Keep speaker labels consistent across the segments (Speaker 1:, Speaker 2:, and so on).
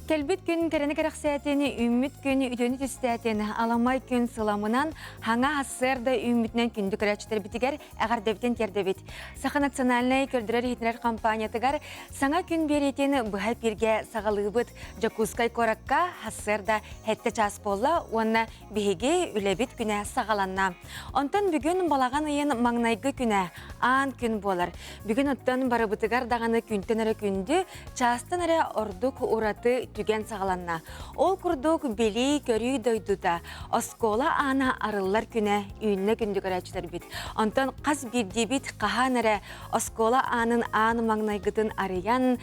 Speaker 1: Келбит күн керені керексәтені, үммит күні үдөні түстәтені, аламай күн сыламынан, хаңа ассырда үммитнен күнді көрәчтер бітігер, әғар дәбітен тердебет. Сақа национальный көрдірер хитнер компаниятығар, саңа күн беретені бұхай пирге сағалығыбыт, жакускай коракка ассырда хәтті час болла, онна бігеге үләбет күнә сағаланна. Онтан бүгін балаған үйен маңнайғы күнә, аан күн болар. Бүгін оттан барыбытығар дағаны күнтен әрі күнді, частан әрі ордық ураты түген сағаланна. Ол күрдік бели көрі дойдута. Оскола ана арылар күні үйінне күнді көрәчілер бит. Онтан қаз бірде бит қахан әрі оскола анын аны маңнайғытын арыян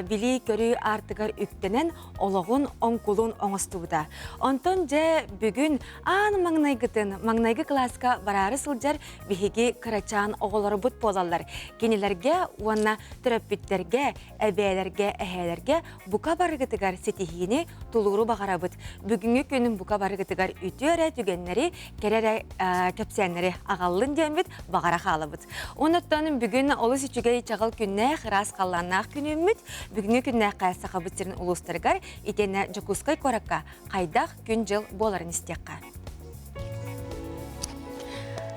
Speaker 1: бели көрі артығар үктенен олығын оңкулын оңыстуыда. Онтан же бүгін аны маңнайғы класска барары сылжар бігеге кырачан оғылары бұт болалар. Кенелерге, уанна түрәппіттерге, әбәлерге, әхәлерге бұқа барығытығар сетихини тулуру бағарабыт. Бүгінгі күнін бұқа барығытығар үті әрі түгеннері, керері көпсәнері ағалын дембет бағара қалабыт. Оныттан бүгін олыс үтіге чағыл күнне қырас қаланнақ күнімміт, бүгінгі күнне қайсы қабытсырын ұлыстырғар, етені жакускай коракка қайдақ күн жыл боларын істеққа.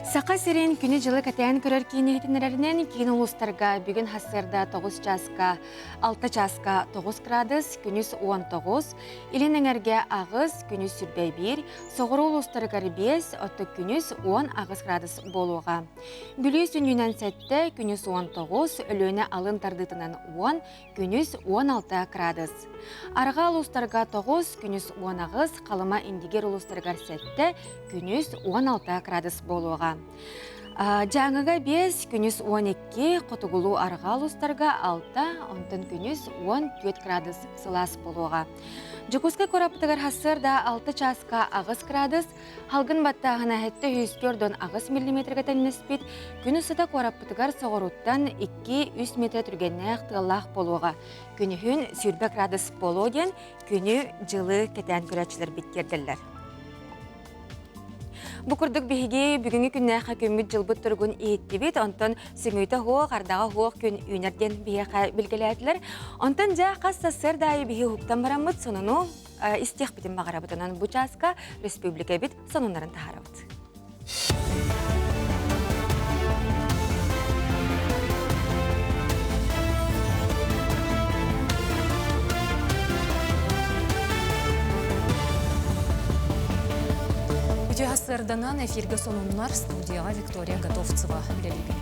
Speaker 1: Сақа сирен күні жылы кәтәйін көрер кейіне хетінерерінен кейін ұлыстарға бүгін хасырда 9 часка, 6 часка 9 градус, күніс 19, илін әңерге ағыз, күніс сүрбәй 1, соғыры ұлыстарға 5, отты күніс 10 ағыз градус болуға. Бүлі сүнінен сәтті күніс 19, өлөне алын тардытынан 10, күніс 16 градус. Арға ұлыстарға 9, күніс 10 ағыз, қалыма индигер ұлыстарға сәтті күніс 16 градус болуға. Жаңыға 5, күніс 12, қотығылу арғал ұстарға 6, онтын күніс 14 градус сылас болуға. Жакускай корапытығар хасырда 6 часка ағыз градус, халғын баттағына әтті 104 ағыз миллиметрге тәлінеспет, күні сыта корапытығар соғыруттан 2-3 метр түргенне ақтығылақ болуға. Күні хүн сүрбе градус болуын, күні жылы кетен көрәчілер біттерділер. Бұқырдық бейге бүгінгі күннәқа көміт жылбыт тұрғын еттебет, онтан сүңейті хоқ, ардаға хоқ күн үйнерден бейеқа білгеләділер. Онтан жа қасса сырдайы бейге хуқтан барамыд, соныну істеқ бітін бағарабытынан бұл жасқа республика бет сонынларын тағарабыд.
Speaker 2: Хасырданан эфирге сонунлар студияға Виктория Готовцева білелеген.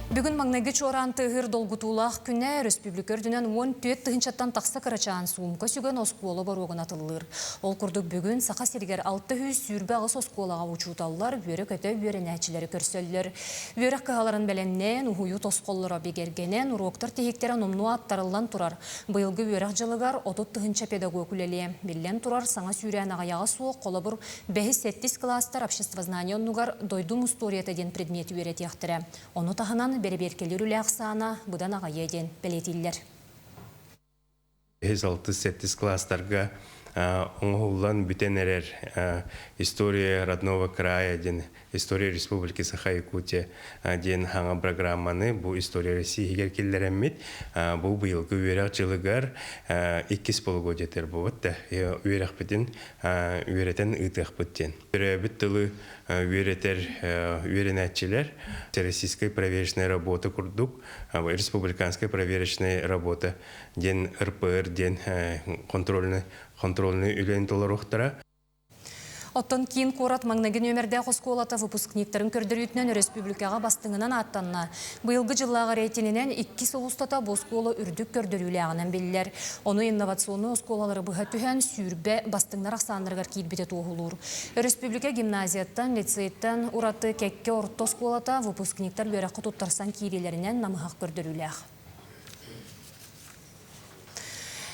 Speaker 2: Бүгін маңнайғы чоран тығыр долгутулақ күнне республика үрдінен 14 тұхынчаттан тақса қарачан суымқа сүген оскуолы баруғын атылылыр. Ол күрдік бүгін сақа сергер 600 сүрбі ағыс оскуолаға учуталылар, бөрі көті бөрі нәчілері көрсөлілер. Бөрі қағаларын бәленнен, ұхуyu тосқоллыра бегергенен, уроктар тегектерін омну аттарылан тұрар. Бұйылғы бөрі жылығар 30 тұхынча педагог үлеле. Беллен тұрар саңа сүйрен ағаяға суы қолы бұр 5-7 кластар обществознание онуғар дойдум историята ден предмет үйерет яқтыры. Оны тағынан бәрі-беркелер үлі ақсана бұдан аға еден бәлетелілер.
Speaker 3: 5-6-7 класстарға оңғылан бүтен әрер история родного края ден, история республики Саха-Якутия ден хаңа программаны бұл история России келер әммет. Бұл бұйылғы үйерек жылығар 2 полугодетер бұвытты. Үйерек бітін үйеретін ұйтық бүттен. Үйеребіт тылы үйеренәтчілер российской проверочной работы курдук, республиканской проверочной работы ден РПР, ден контрольный үйлен толар оқтара.
Speaker 2: Оттон кейін қорат маңнагын өмірді қосқолата выпускниктерін көрдірүйтінен республикаға бастыңынан аттанна. Бұйылғы жыллаға рейтинінен 2 соғыстата босқолы үрдік көрдірүлі ағынан белілер. Оны инновационы осқолалары бұға түхен сүйірбе бастыңнар ақсандырғар кейтбетет оғылыр. Республика гимназияттан, лицейттан ұраты кәкке орты осқолата выпускниктер бөріқы тұттарсан кейрелерінен намығақ көрдірүлі ақ.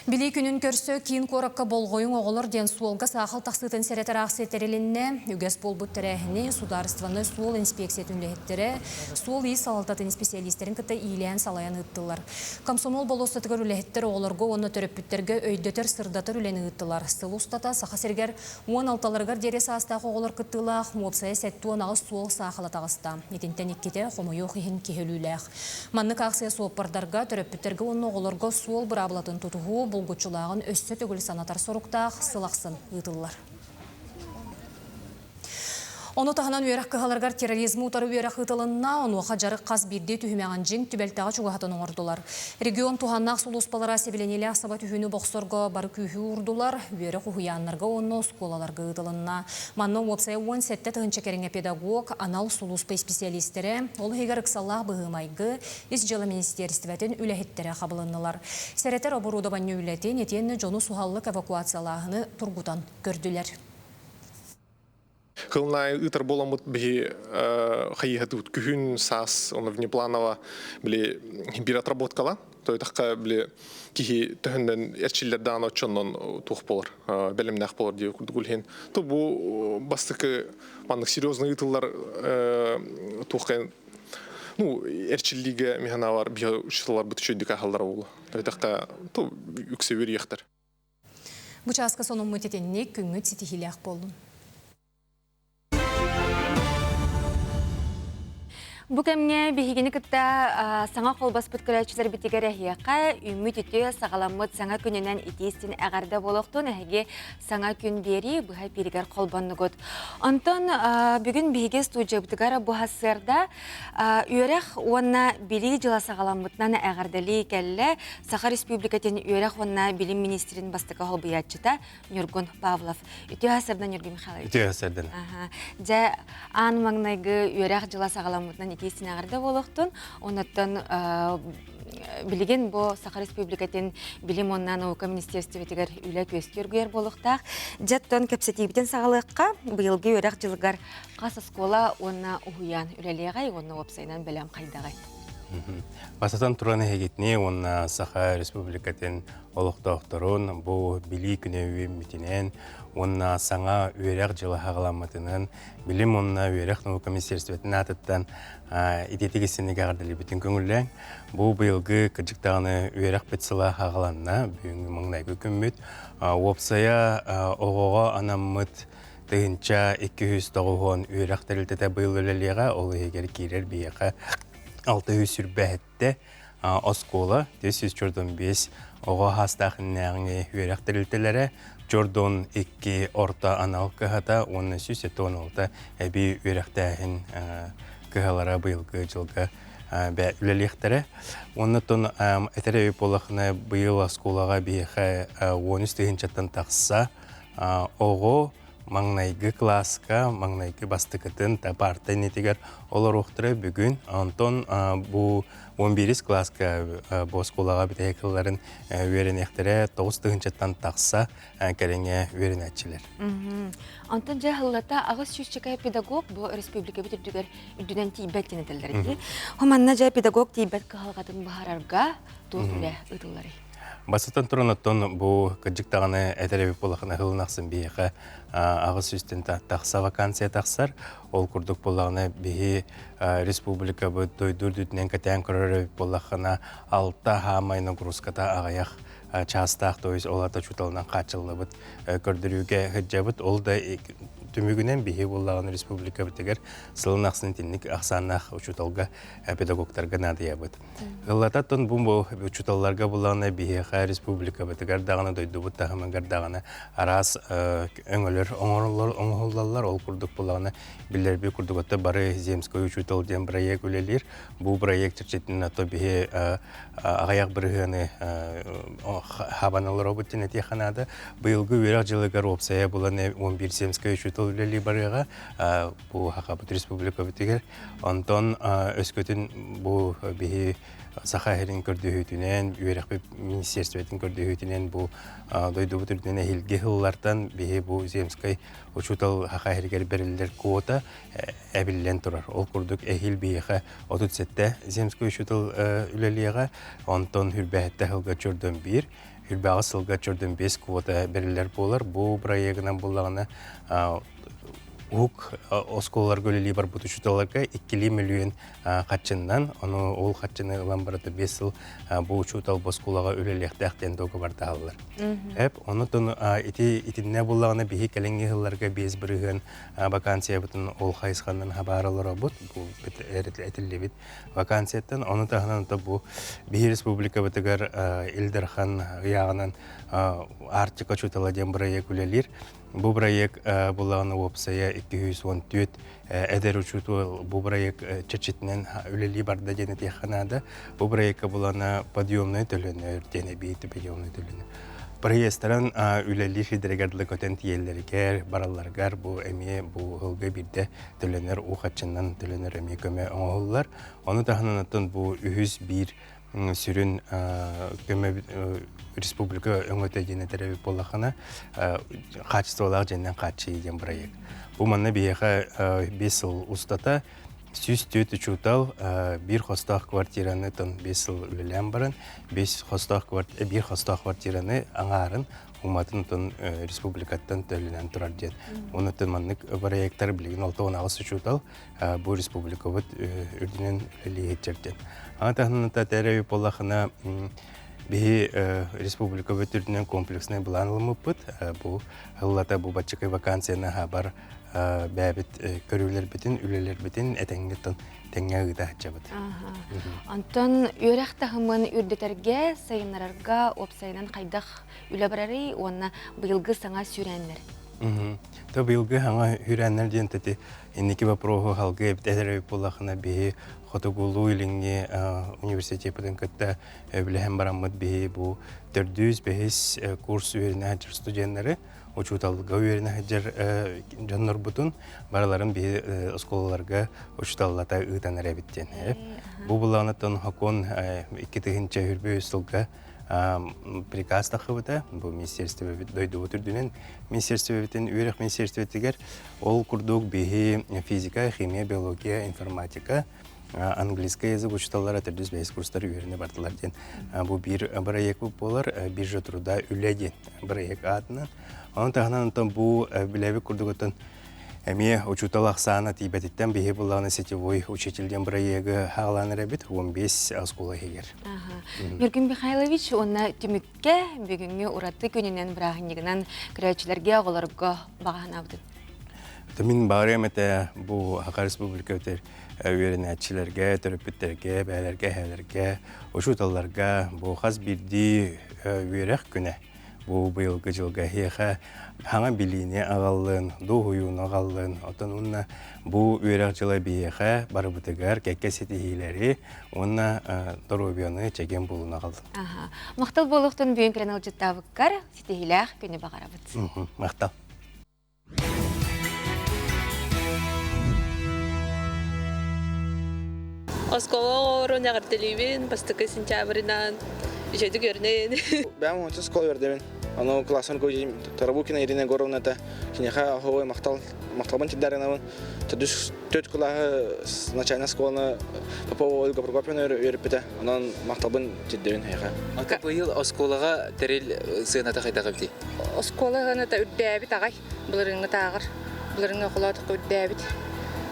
Speaker 2: Білей күнін көрсі кейін қораққа болғойын оғылыр ден суолға сақыл тақсытын сәреттер ақсеттерілінне, үгес бол бұттырәхіне, сударстваны суол инспекция түнлехеттері, суол үй салалтатын специалистерін күтті ийлән салаян ұттылар. Комсомол болостатығыр үлехеттер оғылырғы оны төріппіттерге өйдетер сырдатыр үлені ұттылар. Сыл ұстата сақа сергер 16-ларғар дересі астағы оғылыр күттілақ, мопсая сәтті онағы суол сақылатағыста. Етінтен еккете қомойоқ ехін кехеліләқ. Манны қақсия сооппардарға төріппіттерге оны оғылырғы суол бір аблатын тұтығы болгучулағын өссө төгіл санатар соруктақ сылақсын ұйтылылар. Оны тағынан үйерақ кығаларғар терроризмі ұтары үйерақ ұтылынна, оны қажарық қаз бірде түйімеған жин түбәлтаға чуғатының ордылар. Регион туғаннақ сұлуспалара себеленелі асаба түйіні боқсорға бары күйі ұрдылар, үйерақ ұхыянларға оны сколаларға ұтылынна. Манны уапсая 17 тұғынча керіңе педагог, анал сұлуспай специалистері, ол егер ұқсаллақ бұғымайғы, ес жылы министерстветін үләхеттері қабылынылар. Сәреттер обыруда банны үләтен етен жону суғаллық эвакуациялағыны тұрғутан көрділер.
Speaker 4: Хылнай ытар боламыт бі хайыгатут күхін сас, оны внепланово біле бір отработкала. Той таққа біле кихи түхінден әрчілерден отчоннан тух болар, бәлімнәқ болар деу күлген. То бұл бастықы маңдық серьезный ытылар тухқан әрчілігі механавар бі ұшытылар бұтышөйдік ақалдар олы. Той таққа үксе өр ектір.
Speaker 2: Бұчасқа соның мүтетенне күңі цитихилях болдың.
Speaker 1: Бүкемне бихигини кытта саңа қолбас бүткіләчілер бітігер әхияқа үміт үті сағаламыт саңа күнінен итестін әғарда болуқтын әхеге саңа күн бері бұға перегер қолбанны көт. Онтон бүгін бихиге студия бітігер бұхасырда үйерақ онна білі жыла сағаламытнан әғардалы кәлі Саха Республикатын үйерақ онна білім министрін бастықы қолбыятчыта Нюргун Павлов. Үті ғасырдан Нюргун Михайлович?
Speaker 3: Үті ғасырдан.
Speaker 1: Жа аң маңнайғы үйерақ жыла сағаламытнан итестін әғарда болуқтын. Онаттан білген бұл Саха Республикатын білім оннан наука министерстві тегер үйлі көсті өргер болуқтақ. Жаттан көпсетейбітен сағалыққа бұйылғы үйерақ жылғар қас скола онна ұхуян үлелеғай, онна опсайнан бәлем қайдағай.
Speaker 3: Басатан тұраны хегетіне, онна Саха Республикатын олықтауқтырын, бұл білі күнеуі мүтінен, онна саңа үйерақ жылы хағаламатынан, білім онна үйерақ наука министерстветін атыттан идетегесіне ғардылы бүтін көңілләң. Бұл бұйылғы күджіктағыны үйерақ бетсіла хағаланна, бүгінгі маңнайғы күммет, опсая оғыға анаммыт тұғынша 290 үйерақ тәрілтеті бұйыл өлелеға, ол егер кейрер бейеқа 600 сүрбәхетті оскола, 445 оға хастақыннағыне үйерақ тәрілтелері, Жордон 2 орта анал кығата, 10-16 әбі үйерақтағын кығалара бұйылғы жылға үлелектері. Оннытын әтәрі өп олақына бұйыл осколаға бейіқі 13 чаттан тақса, оғы маңнайғы класска, маңнайғы бастықытын тапарты нетігер олар оқтыры бүгін. Антон бұл 11 класска бұл сколаға бітәйкілерін өрен ектері 9 чаттан тақса кәріңе өрен әтчілер.
Speaker 1: Антон жағылата ағыз шүшчекай педагог бұл республика бүтірдігер үддінен тейбәттен етілдерді. Хоманна жа педагог тейбәт қағалғадың бағарарға туғылы ұтылары.
Speaker 3: Басытан тұрынаттон бұл күджіктағыны әтәребі болақына ғылынақсын бейіқі ағыз үстін тақса вакансия тақсар. Ол күрдік болағына бейі республика бұл дойдур дүтінен кәтән көрері болақына алта хамайны грузката ағаяқ частақ дойыз олата чуталынан қачылы бұд көрдіруге ғыджабыд. Ол да түмігінен бейі болағын республика бітігер сылынақсын тінік ақсанақ учуталға педагогтарға надыя бұд. Ғылататтын бұл учуталларға болағына бейіға республика бітігер дағына дойду бұд тағымыңғар дағына арас өңілер оңғылалар ол күрдік болағына білдер бей күрдіғатты бары земскөй учутал ден проект өлелер. Бұл проект чірчетін ато бейі ағаяқ бірғаны хабаналар обыттен әте қанады. Бұйылғы өрақ жылығар опсая боланы 11 земскөй учутал үлелі барыға бұл Хақабыт республика бітігер. Онтон өскөтін бұл бейі Сахарин көрдіғітінен, үйерек министерстветін көрдіғітінен бұл дойды бұтырден әйілге ғыллардан бейі бұл земскай учутал Хақаригер берілдер квота әбілден тұрар. Ол күрдік әйіл бейіға 37 земскай учутал үлеліға, онтон хүрбәхетті ғылға чөрден бір, хүрбәғі сылға чөрден 5 квота берілдер болар. Бұл проектінен болағына ук осколар гөлели бар бутучуталарга 2 миллион катчыннан оны ол катчыны ламбарда 5 жыл бу учутал боскулага өлелектектен догу бардалар. Оны тон итинне буллагына бихи келеңги хылларга без бирген вакансия бутун ол хайсхандан хабарлары бут бу этилебит вакансияттан оны тахнан бу бихи республика бутыгар Илдерхан ягынан артика чутала дем проект үлелер. Бу проект буллагына опсая 214 эдер учуту бу проект чечитнен үлели барда дене теханада бу проектка булана подъемный төлөнөр дене бейти подъемный төлөнөр. Проекттаран үлели фидерегарлы контент еллерге баралларгар бу эме бу хылга бирде төлөнөр ухачыннан төлөнөр эме көмө оңоллар. Оны тахананатын бу 101 сүрін көмө республика өңөтө дене теребип боллахана качестволар женден качы деген проект. Бу манна бияха 5 жыл устата сүз төт учутал бир хостах квартираны тон 5 жыл үлелен барын, 1 хостах квартираны аңарын уматын тон республикаттан төлөнөн турар ден. Оны тон маннык проекттар билген 6-10 учутал бу республика бут үрдүнөн үлелеттерден. Антахнын та теребип боллахана бихи республика бүтүрдүнөн комплексный планылымы бут. Бу хыллата бу бачыкай вакансияны хабар бәбит көрүлер битин, үлелер битин этеңгеттен теңге ыда жабыт.
Speaker 1: Антон үрәхтәһымын үрдетерге, сайыннарга опсайнан кайдах үле барары, онна быйылгы саңа сүрәннәр.
Speaker 3: То быйылгы аңа хүрәннәр дигән тәти иннеки вопросу халгы битәләр булахына бихи Хотогулу илинге университетен көттә биләһәм барамыт бихи бу 405 курс үренә студентлары учуталга үренә җыр җаннар бутун бараларын бихи школаларга учуталлата ыйтанар биттен. Бу буланатын хакон 2-нче хүрбе үстелгә приказ тахыбыта бу министерство дойду өтүрдүнен министерство битен үрәх министерство тигәр ол курдук бихи физика, химия, биология, информатика английский язык учиталлар 405 курстар үйреніп бардылар ден. Бұл бір проект болар, биржа труда үләден проект атынан. Оның тағынан бұл біләбі күрдігітін әме учутал ақсаны тибәтеттен бейі болағына сетевой учителден проекті хағаланыр әбет 15 аскола егер.
Speaker 1: Юрген Михайлович, онна түмікке бүгінгі ұраты көнінен бірағынегінен күрәчілерге оғыларға бағана бұдын.
Speaker 3: Мен бағырым әті бұл Хақа Республика өтер үйренәтшілерге, төріпіттерге, бәлерге, әлерге, ұшуталарға бұл қаз бірді үйрек күні. Бұл бұйылғы жылға хеға хаңа біліне ағалын, доғойын ағалын, отын онына бұл үйрек жылы бейеға бары бұтығар кәкке сетихилері, онына дұрубияны чәген болуын ағалын.
Speaker 1: Мақтал болуқтың бүйін кірен алжыттавыққар, сетихиләқ күні бағара бұд.
Speaker 3: Мақтал.
Speaker 5: Оскола орон ягартелибин, бастыкы сентябринан, ижеди көрнен.
Speaker 6: Бәм онча школа бердебин. Аны классын көйдем Тарабукина Ирина Горовна та кинеха ховой макталбан тидарынабын. Тадыш төт классы начальная школа Попова Ольга Прокопьевна өрөпте. Анан макталбан тидебин хайга.
Speaker 7: Ата быйыл осколага терел сыйната кайдага бити.
Speaker 5: Осколаганы та үддәбит агай, буларыңны тагыр. Буларыңны колатык үддәбит.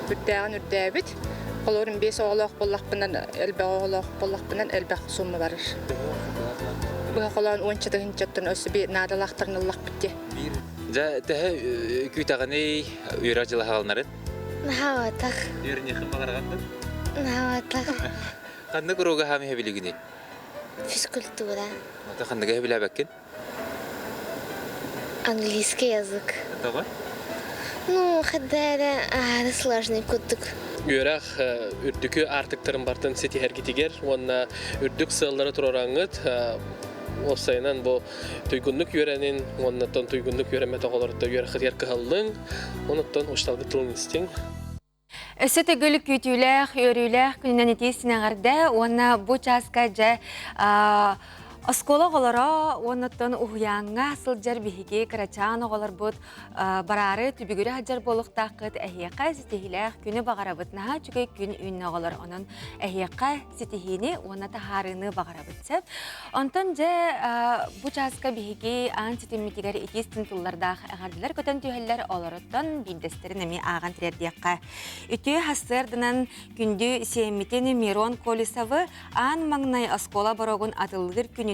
Speaker 5: Үддәгән үддәбит. Колорын 5 оглак боллакпынан элбе оглак боллакпынан элбе сумма барыр. Бу колон 10-чыттан өсү надалактырнылак битти.
Speaker 7: Да тәһә күтәгәне үйрәҗилә халнары.
Speaker 8: Нахаватах.
Speaker 7: Йөрне хәм багарганда.
Speaker 8: Нахаватах.
Speaker 7: Кандай курога һәм һәбилегене.
Speaker 8: Физкультура.
Speaker 7: Ата кандай һәбилә бәккен.
Speaker 8: Английский язык.
Speaker 7: Тага.
Speaker 8: Ну, хадара сложный кутук.
Speaker 9: Үрәх үрдүкү артыктарын бартын сети хәргитигер, онна үрдүк сыллары турараңыт, осайнан бу туйгунлук үрәнен, оннан туйгунлук үрәмә тагыларда үрәх яркыһаллың, оннан ушталгы тылныстың.
Speaker 1: Өсөтө гөлүк күтүләх, өрүләх күннән этесинә гарда, онна бу часка жа Оскола голора оннаттан ухуянга сылжар биһиги карачан оголор бут барары түбүгүрэ хаджар болуктакыт эхиякка ситихилэх күнү багарабыт наха чүгэй күн үннө оголор онон эхиякка ситихини онната харыны багарабыт сеп. Онтон же бу часка биһиги аан ситиммитигер итистин туллардах агардылар көтөн түйһеллер олороттон биддестерин эми ааган тирердиякка. Үтү хастырдынан күндү сиэммитин Мирон Колесовы аан маңнай оскола борогун атылгыр күнүнен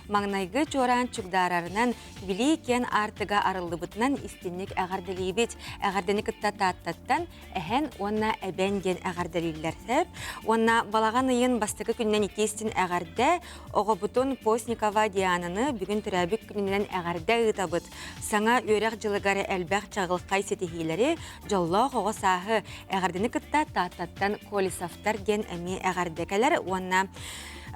Speaker 1: маңнайгы чоран чугдарарынан били кен артыга арыллыбытынан истинник агарделибит. Агардени кытта тааттаттан эхен онна эбенген агарделилер сеп. Онна балаган ыйын бастыкы күннен итистин агарде огобутун Постникова Диананы бүгүн төрөбүк күнүнен агарде ытабыт. Саңа өрөк жылыгары элбэх чагылкай сетихилери жоллоо ого сахы агардени кытта тааттаттан Колесовтар ген эми агардекелер онна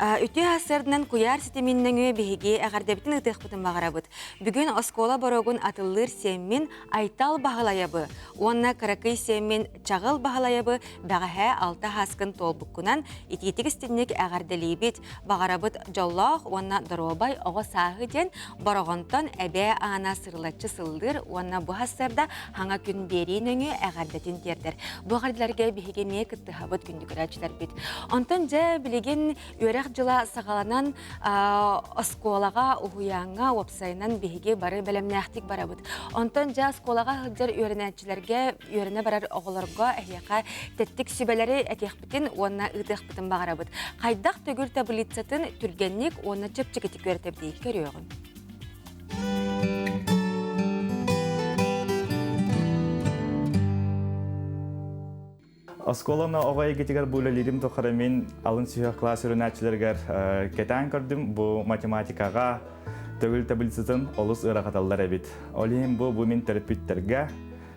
Speaker 1: үтү хасырдынан куяр ситиминнен өй биһиги агардебитин ытыхпытын багарабыт. Бүгүн оскола борогун атыллыр семмин айтал багалаябы, онна каракый семмин чагыл багалаябы багаһа алта хаскын толбуккунан ититигистинник агарделибит багарабыт жоллох онна доробай ого сахы ден борогонтон эбе ана сырлачы сылдыр онна бу хасырда хаңа күн беринөңү агардетин тердер. Бу агардыларга биһиги мек ытыхабыт күндүкөрачтар бит. Онтон же билеген өрөк жыла сағаланан осколаға ухуянга опсайнан биһиги бары белемнәхтик барабыт. Онтон жа осколаға хылжар үйренәчилерге үйрене барар оголорго эхияка теттик сүбелери этехбитин онна ытыхбытын багарабыт. Кайдак төгүл таблицатын түргенник онна чепчекетик көрөтөбдей көрөөгүн.
Speaker 10: Осколана оғай кетігер бұлы лидим тоқыры мен алын сүйі класс үрінәтшілергер кетен көрдім бұл математикаға төгіл таблицатын олыс ұрақаталдар әбет. Олейін бұл мен терапевттерге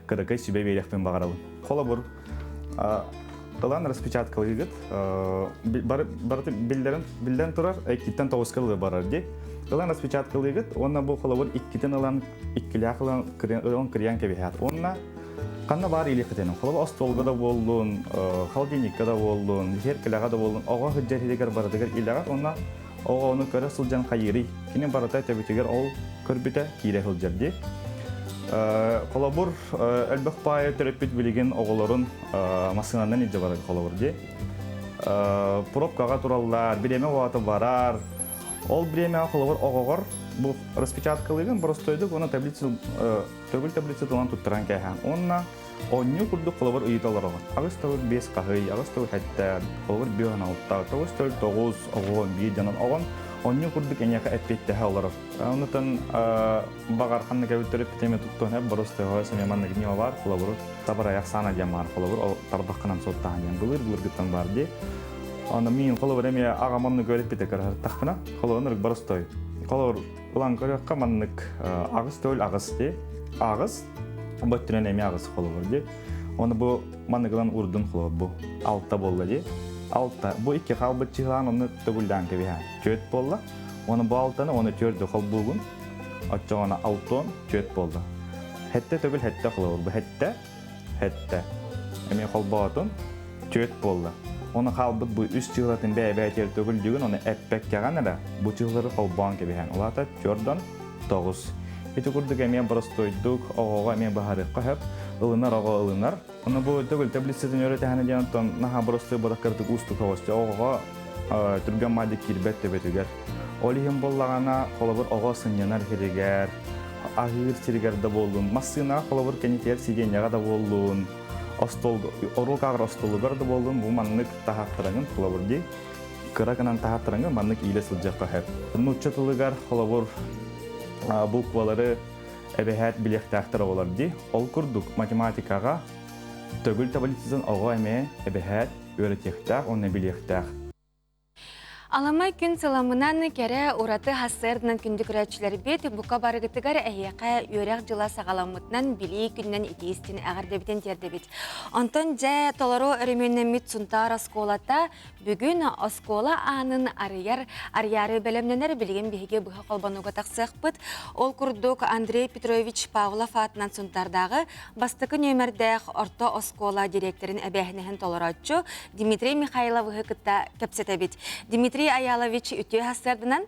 Speaker 10: кырықы сүбе бейрекпен бағаралым. Қолы бұр ұлан распечаткалы егіт, білден тұрар, әйкеттен тоғызқылы барар де. Ұлан распечаткалы егіт, онна бұл қолы бұр иккетін ұлан иккілі ақылан кіриян кәбейхат. Онна Қанна бар или қытенің, қолы остолға да болуын, халденикка да болуын, херкіліға да болуын, оға хүджер хедегер барадығыр иліға, онна оға оны көрі сылжан қайыры. Кенен баратай тәбетегер ол көрбіті кейлі хүлжерде. Қолы бұр әлбіқ байы түріппет білеген оғыларын масынанан еді барады қолы бұрде. Пробкаға туралар, біреме уаты барар. Ол біреме қолы бұр оғығыр. Бұл распечаткалыгын простойдық, оны төгіл таблицы тұлан тұттыран кәйхан. Онна онны күрдік қолыбыр ұйыталар оған. Ағыз тәуір 5 қағый, ағыз тәуір хәттәр, қолыбыр 5-6, тәуіз тәуір 9, оғын, 1 жанын оған. Онны күрдік әнеқі әппетті олар. Онытын бағарқанны кәуіттіріп бітеме тұттуын әп бұрыстығы сөмеманны гнева бар, қолыбыр табыр аяқ сана дем бар, қолыбыр тардаққынан соттағын дем. Бұлыр гыттан бар де. Оны мен қолыбыр әме ағаманны көріп бітекер тақпына, қолыбыр бұрыстой. Қолыбыр ұлан көріққа маннык ағыз төл ағыз де. Ағыз, бұттырен әме ағыз қолыбыр де. Оны бұл манныгылан ұрдың қолыбыр бұл. Алтта болды де. Алтта. Бұл екі қалбыт чығылан оны төгілден кебеға. Төт болды. Оны бұл алтаны, оны төрді қол бұлғын. Отча оны алтон төт болды. Хәтті төгіл хәтті қолыбыр. Бұл хәтті. Әме қол бағытын төт болды. Оны қалбыт бұл үст чығылатын бәй-бәйтер төгіл дегін, оны әппәк кәған әрі, бұл чығылары қол бағын кебеған. Олата төрден 9. Еті күрдік әмен бұрыстойдық, оғаға әмен бағарық қағып, ылынар, оға ылынар. Оны бұл төгіл таблицетін өреті әне денаттан наға бұрыстой бұраққырдық ұсты қауысты, оғаға түрген майды келбәт төбетігер. Олиғын болағана қолабыр оға сынянар керегер, ағығыр серегерді болуын, массына қолабыр кәнетер сегенеға да болуын. Орул қағыр остолугар да болуын, бұл маннык тахаттыраңын қолабырде, қырағынан тахаттыраңын маннык илі сылжаққа әп. Нұтчатылығар қолабыр бұлқвалары әбәхәт білектәқтір оларды, ол күрдік математикаға төгіл таблицизын оға әме әбәхәт өрітектәқ, оны білектәқ.
Speaker 1: Аламай күн саламынан кәрі ураты хасырдынан күндік үрәтшілер бет, бұқа барығытығар әйеқа өрәқ жыла сағаламытынан білей күннен итейістен әғардебітен тердебет. Онтон жә толару өріменнен мит сұнтар осколата бүгін оскола анын арыяры бәлемненер білген бейге бұға қолбануға тақсықпыт. Ол күрдік Андрей Петрович Павлов атынан сұнтардағы бастықы нөмірдәқ орта оскола директорын әбәхінен толаратчу Дмитрий Михайловы кітта кәпсетебет. Дмитрий Аялович үтө хастардынан?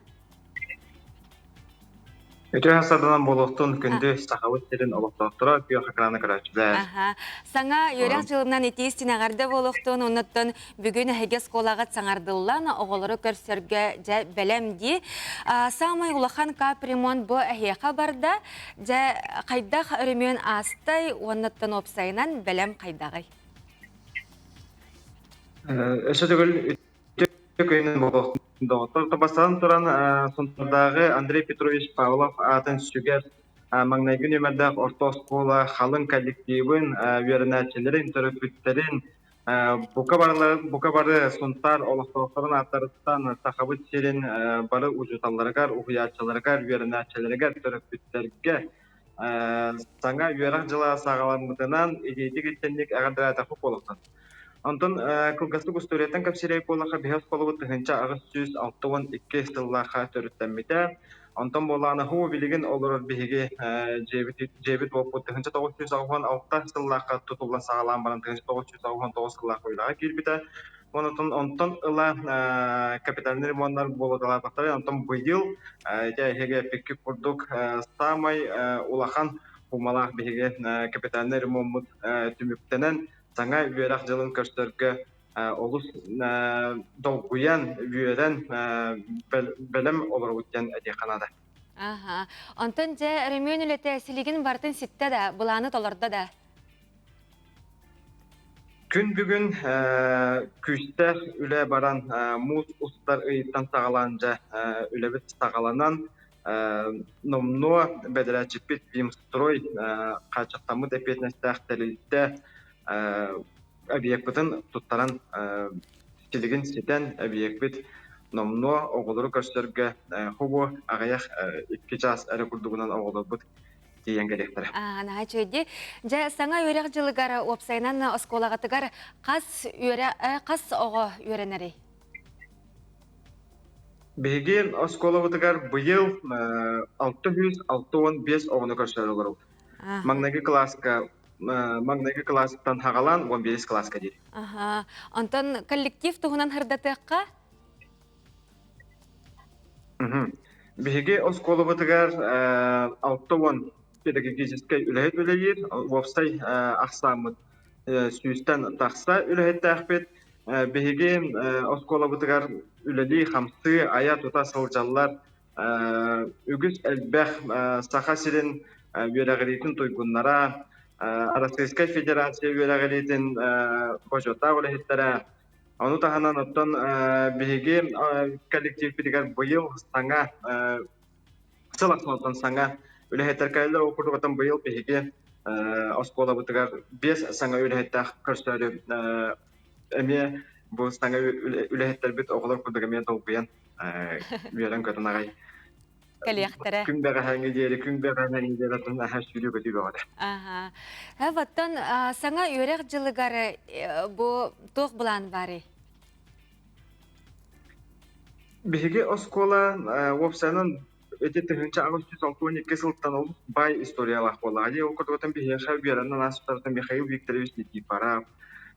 Speaker 11: Өтө хасадан болохтун күндү сахавыт терин олоктоктора күйө хакраны карачылар.
Speaker 1: Аха. Саңа йөрәк жылымнан итистин агарды болохтун, оннаттан бүгүн хегес колагат саңардыллан оголору көрсөргө жа белем ди. Самай улахан капремонт бу эхеха барда, жа кайдах өрөмөн астай, оннаттан опсайынан белем кайдагай.
Speaker 11: Өсө түгүл көйнүн болохтун доктор табастан туран сонтардагы Андрей Петрович Павлов атын сүгер маңнайгын өмердак орто школа халын коллективын үйрөнәчелерин төрөкүттерин бука бары сонтар олоктокторун аттарыттан сахабыт серин бары ужуталларгар ухуячаларгар үйрөнәчелерге төрөкүттерге саңа үйрак жыла сагаланмытынан идети киттенник агадырата хуп болоктон. Антон кылгастык историятан капсирей болаха бихас колубут тыгынча агыс 162 сыллаха төрүттәммите. Антон боланы ху билигин олорор биһиги жебит болуп тыгынча 996 сыллаха тутулган сагалаан баран тыгынча 999 сыллаха ойлага кирбите. Онтон ыла капитальный ремонттар болоталар бактары. Антон быйыл жайхеге пекки курдук самай улахан хумалах биһиги капитальный ремонт түмүктенен саңа үйрак жылын көрсөргө олус долгуян үйрен белем олоруттан эдеканада.
Speaker 1: Аха. Онтон же ремөн үлете силигин бартын ситте да, буланы толорда да.
Speaker 11: Күн бүгүн күстә үле баран муз устар ыйттан сагаланжа үлебит сагаланан номно бедрачипит бимстрой качактамы депетнестахтелитте объектын туттаран силигин ситен объект номно оголору көрсөргө хубу агаяк 2 час әрі курдугунан оголорбут деген керектер.
Speaker 1: Наха чөйди. Жа саңа үйрек жылыгар опсайнан осколагатыгар қас ого үйренери?
Speaker 11: Беги осколагатыгар быйыл 665 оғыны көрсөргө. Магнеги класстан хагалан 15 класска дейт.
Speaker 1: Антон коллектив тугунан хырдатыкка?
Speaker 11: Беги осколагатыгар 6 педагогический үлэхет үлэйир, вовстай ақсамыт сүйістен тақса үлэхет тәқпет. Беги осколагатыгар үлэли хамсы ая тута сылжаллар үгіз әлбәқ саха сирен үйрәғелейтін тойгуннара Российская Федерация үйрәғелейтін божота үлэхеттері. Оны тағанан оттан беги коллектив педагог бұйыл саңа сылақсынаттан саңа үлэхеттер кайлар окурдугатан быйыл беги осколагатыгар 5 саңа үлэхеттер көрсөрү эме бу саңа үлэхеттер бит оголор курдугаме толгуян үйрен көрүн агай.
Speaker 1: Коллектора.
Speaker 11: Күн бәгәһәңге дияре тын аһа студио көтү бара.
Speaker 1: Ваттан саңа үйрек жылыгары бу тох булан бары.
Speaker 11: Беги оскола вовсанын эти тыгынча агустус 12 сылтан ол бай историялах болагы. Ол курдугатан беги шабиранын асыптардан Михаил Викторович Никифоров,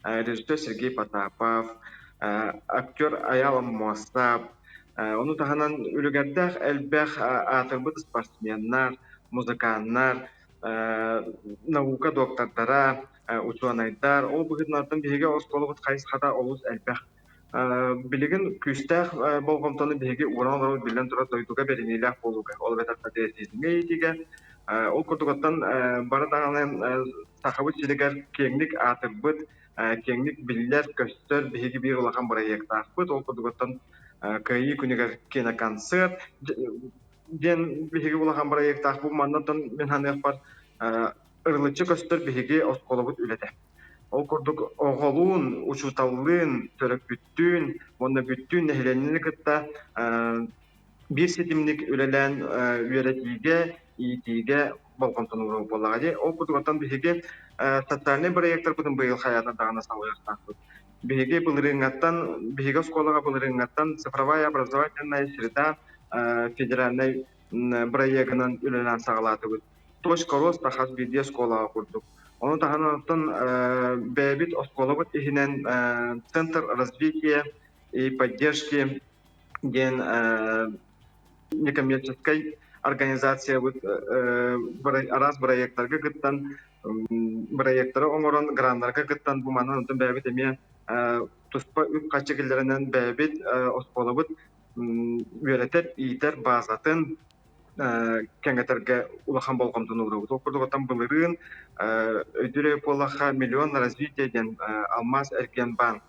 Speaker 11: режиссер Сергей Потапов, актер Аяла Мосап. Onu tahanan ülügərdək əlbəx atırbıd sportsmenlar, muzıkanlar, nauka doktorlara, uçuanaydar. O бұғыднардың беге осколығыд қайыз қада олыз əlbəx. Білігін күстәқ болғымтаны беге уран олар білден тұра дойдуға беренейләқ болуға. Ол бәтақта дәйсізіңе етеге. Ол күрдіғаттан бары дағанын сақабыд сілігер кеңлік атырбыд, кеңлік білілер көстер беге бір олаған проект ақпыд. Ол күрдіғаттан кайы күнігер кена концерт ден беге улахан проект ақпы маннатан мен ханық бар ырылычы көстер беге осколабыд үледі. Ол күрдік оғалуын, ұшуталын, төрік бүттін, онда бүттін нәхіленіні күтті бір сетімлік үлелен үйретіге, иетіге болғантын ұры болағады. Ол күрдік беге социальный проекттар бұдың бұйыл хаятын дағына сауыяқтақпыд. Беге былырыңаттан, беге школаға былырыңаттан цифровая образовательная среда федеральный проектынан үлелен сағалаты. Точка роста хас биде школаға құрдық. Оны тағанаттан бәбіт школа бұд ехінен Центр развития и поддержки ген некоммерческой организация арас проекттарга кыттан проекттары оңорон грандарга кыттан бу манан онтон бәбит эме туспа үп качыгылларынан бәбит осколобут үеретер итер базатын кеңетерге улахан болгомдун урубут окурдуготан былырын өйдүрө полаха миллион развитие ден алмаз эркен банк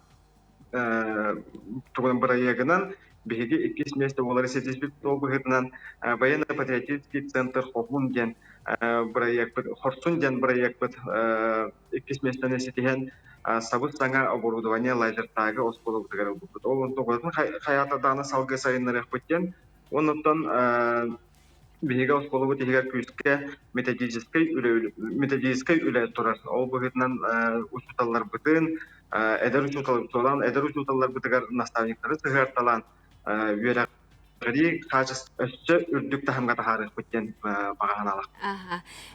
Speaker 11: тугун проектынан биги 2 месяца олар сетиспит толбыгытынан военно-патриотический центр хохун ден проект хорсун ден проект 2 месяцтен сетиген сабыт саңа оборудование лазертагы осколобутугар болбут. Ол онтоготун хаята даны салгы сайыннарык бүттен. Онуттан биги осколобут егер күскө методический үле турар. Ол быгытынан учуталлар бытын эдер учуталлар бытыгар наставниктары сыгарталан Гри качество үрдүк тахамга тахарык бүттен баганалак.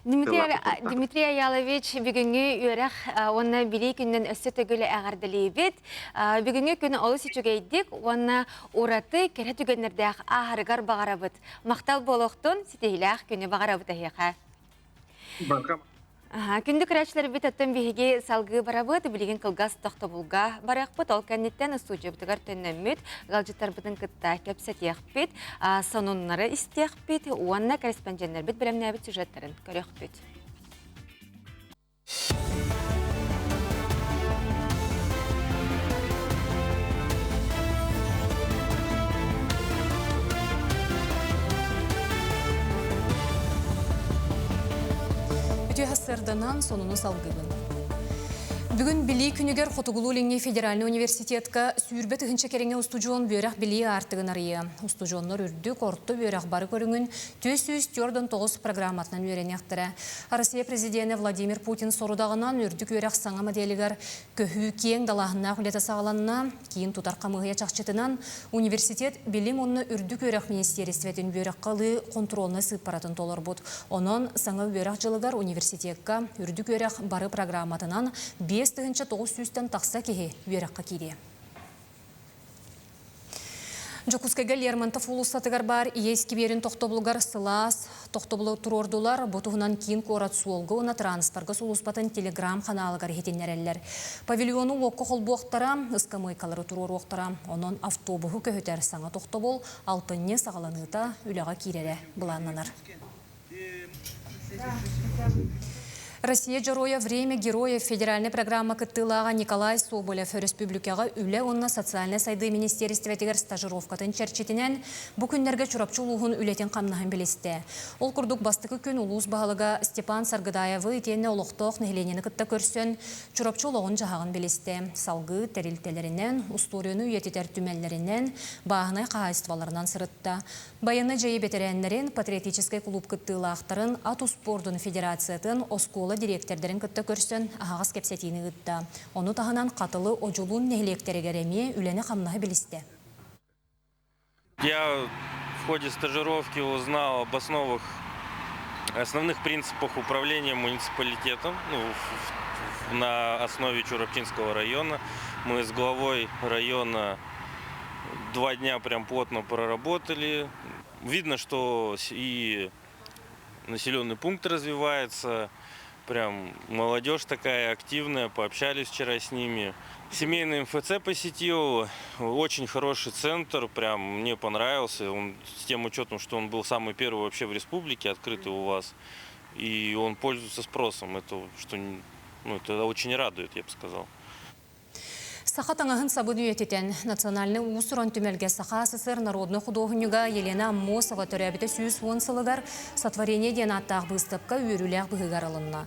Speaker 1: Дмитрий Аялович бүгүнгү үрэх онна били күннен өссө төгүлө агардылыбыт. Бүгүнгү күнү олус ичүгейдик, онна ураты кере түгөннөрдөх ахарыгар багарабыт. Мактал болохтун ситейлах күнү багарабыт ахыга. Күндүк рачлар бит аттан биһиги салгы барабыт, билеген кылгас тохтобулга баракпыт, ол каннеттен студиябытыгар төннөмүт, галжыттар бытын кытта кепсетияхпит, сонуннары истияхпит, уанна корреспонденттер бит билемнәбит сюжеттарын көрөкпүт.
Speaker 2: Сырданан сонуну салгыбын. Бүгін Били күнігер Хотугулу-Линги федеральный университетка сүйірбет үгінші кереңе устужуон бөрақ Били артығын ария. Устужуоннор үрді қорытты бөрақ бары көріңін 409 программатынан үйренектірі. Россия президенті Владимир Путин сорудағынан үрдік өрақ саңа моделігер көхі кең далағына құлета сағаланына кейін тұтар қамығыя чақчытынан университет Билим онны үрдік өрақ министерстветін бөрақ қалы контролны сыппаратын толыр бұд. Онын саңа бөрақ жылығар университетка үрдік өрақ бары программатынан 5-900-тен тақса кеге үйераққа кейде. Жокускага Лермонтов улустатыгар бар иески берин тохтобулгар сылас, тохтобулу турордулар, ботуғынан кейін корат суолғы оны транспорға сулуспатын телеграм ханалыгар хетенерелер. Павильону локко холбуақтара, ыскамойкалары турор оқтара, онын автобуху көхетер саңа тохтобул, алтынне сағаланыта үліға кейрере бұланнанар. Россия Героя «Время героев» федеральная программа кыттылаға Николай Соболев республикаға үлі онна социальный сайды министерстве тегер стажировкатын черчетінен бұ күндерге чурапчулуғын үлетен қамнағын білесті. Ол күрдік бастықы күн улус бағалыға Степан Саргыдаевы етені олықтоқ нехленені кытта көрсен чурапчулуғын жағағын білесті. Салғы тәрілтелерінен, усторияны үйететер түмеллерінен, бағынай қағайыстываларынан сырытта. Баяны жайы бетеренлерін патриотический клуб кыттылақтарын Ату спордың федерациятын Оскола директордерин кытта көрсөн ағас кепсетini гытта. Оны тағынан қатылы ожулун нехлектерегереме үлені қамнағы білісті.
Speaker 12: Я в ходе стажировки узнал об основных принципах управления муниципалитетом на основе Чурапчинского района. Мы с главой района 2 дня прям плотно проработали. Видно, что и населенный пункт развивается. Прям молодежь такая активная, пообщались вчера с ними. Семейный МФЦ посетил, очень хороший центр, прям мне понравился. Он, с тем учетом, что он был самый первый вообще в республике, открытый у вас. И он пользуется спросом, это очень радует, я бы сказал.
Speaker 2: Саха таңағын сабын үйететен национальный усуран түмелге Саха СССР народный художнюга Елена Аммосова төрәбіті сүйіс онсылығар сотворение ден аттақ бұстыпқа үйіріләқ бұғығар алынна.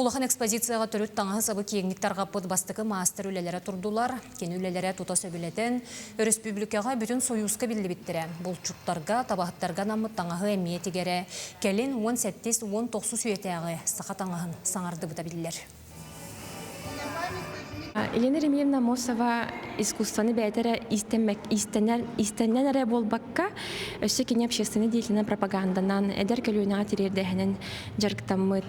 Speaker 2: Улахан экспозицияға түріт таңағы сабы кегниктарға бұд бастықы мастер үлелері тұрдулар, кен үлелері тұтасы білетін, республикаға бүтін союзға білді біттірі. Бұл чуттарға, табақтарға намыт таңағы әмиетігері, кәлін 17-19 сүйетәғы Саха таңағын саңарды бұта білділер.
Speaker 13: Елена Ремьевна Аммосова искусствоны бәйтері истеннен әрі болбаққа өсі кене общественный деятельный пропаганданан әдер көлуіне атерердәхінен жарықтамыд.